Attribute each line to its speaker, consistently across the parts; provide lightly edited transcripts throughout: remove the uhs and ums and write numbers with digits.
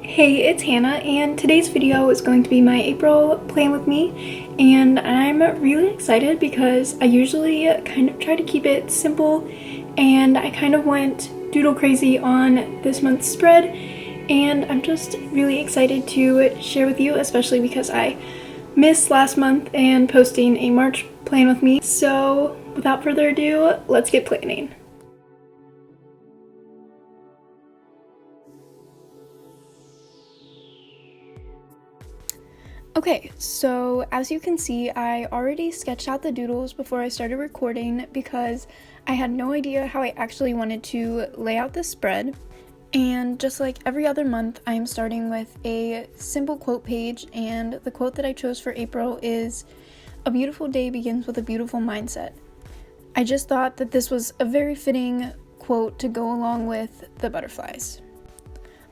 Speaker 1: Hey, it's Hannah, and today's video is going to be my April plan with me, and I'm really excited because I usually kind of try to keep it simple, and I kind of went doodle crazy on this month's spread, and I'm just really excited to share with you, especially because I missed last month and posting a March plan with me. So without further ado, let's get planning. Okay, so as you can see, I already sketched out the doodles before I started recording because I had no idea how I actually wanted to lay out this spread. And just like every other month, I am starting with a simple quote page, and the quote that I chose for April is, "A beautiful day begins with a beautiful mindset." I just thought that this was a very fitting quote to go along with the butterflies.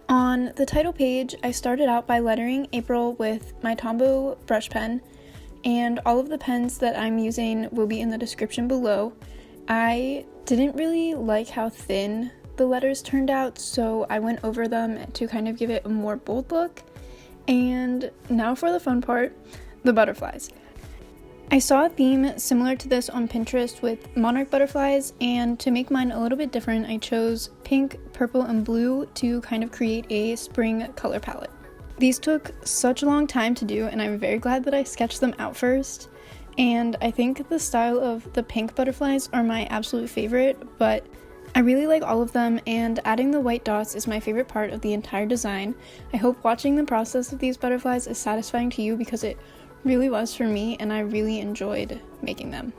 Speaker 1: On the title page, I started out by lettering April with my Tombow brush pen, and all of the pens that I'm using will be in the description below. I didn't really like how thin the letters turned out, so I went over them to kind of give it a more bold look. And now for the fun part, the butterflies. I saw a theme similar to this on Pinterest with monarch butterflies, and to make mine a little bit different, I chose pink, purple, and blue to kind of create a spring color palette. These took such a long time to do, and I'm very glad that I sketched them out first. And I think the style of the pink butterflies are my absolute favorite, but I really like all of them, and adding the white dots is my favorite part of the entire design. I hope watching the process of these butterflies is satisfying to you because it really was for me, and I really enjoyed making them.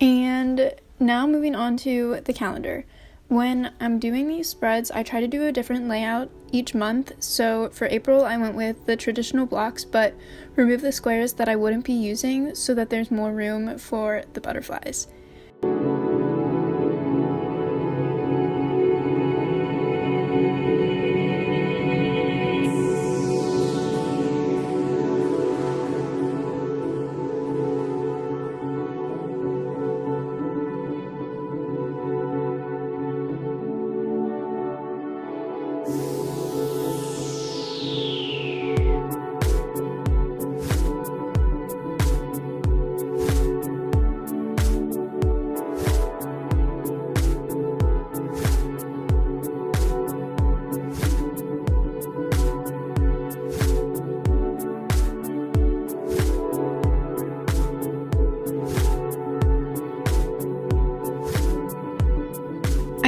Speaker 1: And now moving on to the calendar. When I'm doing these spreads, I try to do a different layout each month. So for April, I went with the traditional blocks, but remove the squares that I wouldn't be using so that there's more room for the butterflies.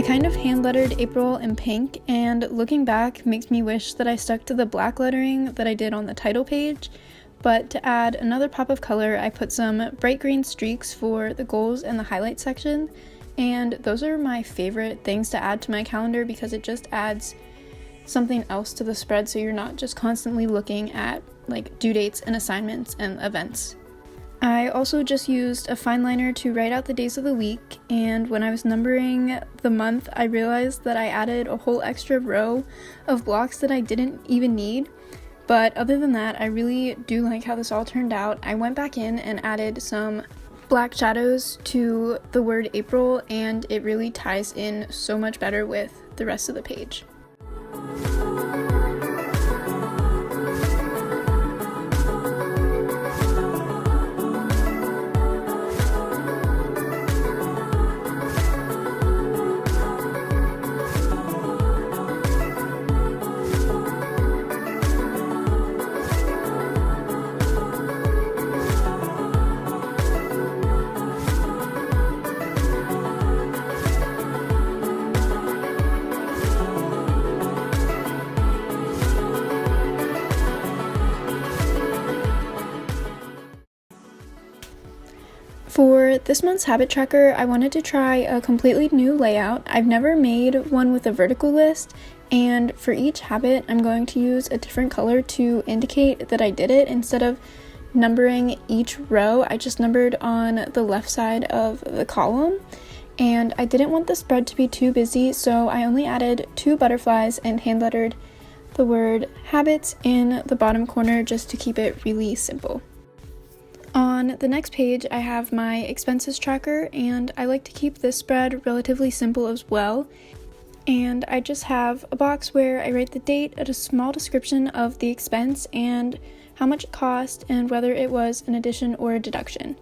Speaker 1: kind of hand lettered April in pink, and looking back makes me wish that I stuck to the black lettering that I did on the title page, but to add another pop of color, I put some bright green streaks for the goals and the highlight section, and those are my favorite things to add to my calendar because it just adds something else to the spread so you're not just constantly looking at like due dates and assignments and events. I also just used a fine liner to write out the days of the week, and when I was numbering the month, I realized that I added a whole extra row of blocks that I didn't even need. But other than that, I really do like how this all turned out. I went back in and added some black shadows to the word April, and it really ties in so much better with the rest of the page. For this month's habit tracker, I wanted to try a completely new layout. I've never made one with a vertical list, and for each habit, I'm going to use a different color to indicate that I did it. Instead of numbering each row, I just numbered on the left side of the column, and I didn't want the spread to be too busy, so I only added 2 butterflies and hand lettered the word habits in the bottom corner just to keep it really simple. On the next page, I have my expenses tracker, and I like to keep this spread relatively simple as well. And I just have a box where I write the date and a small description of the expense and how much it cost and whether it was an addition or a deduction.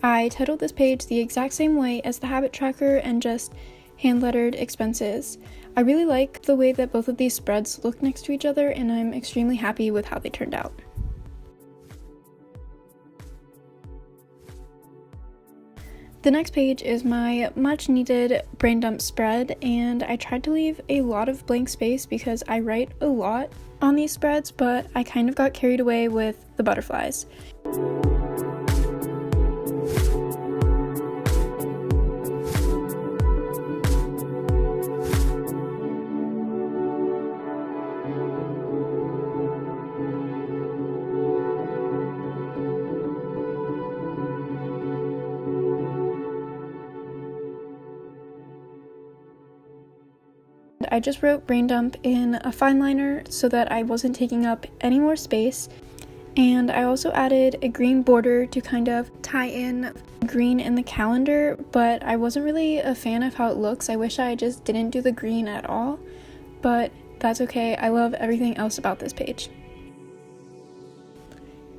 Speaker 1: I titled this page the exact same way as the habit tracker and just hand lettered expenses. I really like the way that both of these spreads look next to each other, and I'm extremely happy with how they turned out. The next page is my much needed brain dump spread, and I tried to leave a lot of blank space because I write a lot on these spreads, but I kind of got carried away with the butterflies. I just wrote brain dump in a fine liner so that I wasn't taking up any more space, and I also added a green border to kind of tie in green in the calendar, but I wasn't really a fan of how it looks. I wish I just didn't do the green at all, but that's okay. I love everything else about this page.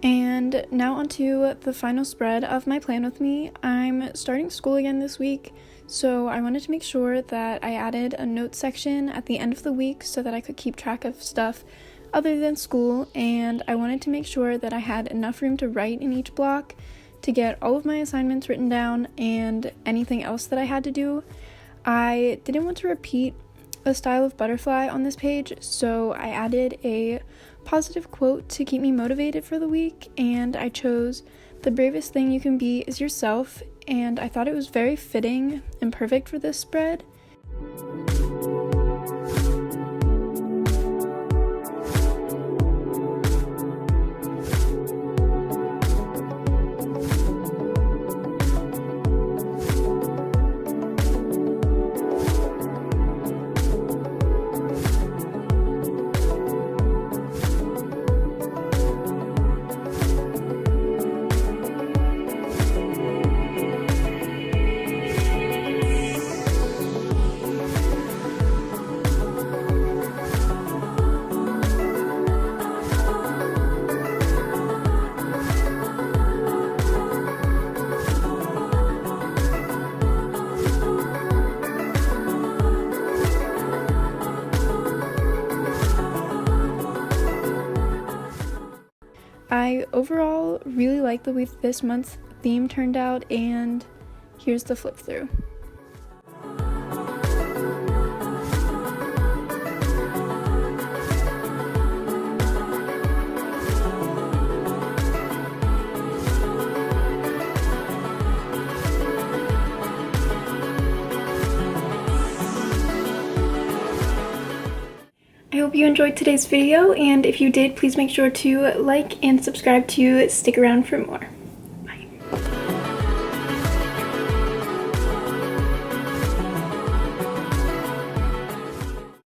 Speaker 1: And now onto the final spread of my plan with me. I'm starting school again this week, so I wanted to make sure that I added a notes section at the end of the week so that I could keep track of stuff other than school, and I wanted to make sure that I had enough room to write in each block to get all of my assignments written down and anything else that I had to do. I didn't want to repeat a style of butterfly on this page, so I added a positive quote to keep me motivated for the week, and I chose "The bravest thing you can be is yourself," and I thought it was very fitting and perfect for this spread. I overall really like the way this month's theme turned out, and here's the flip through. hope you enjoyed today's video, and if you did, please make sure to like and subscribe to stick around for more.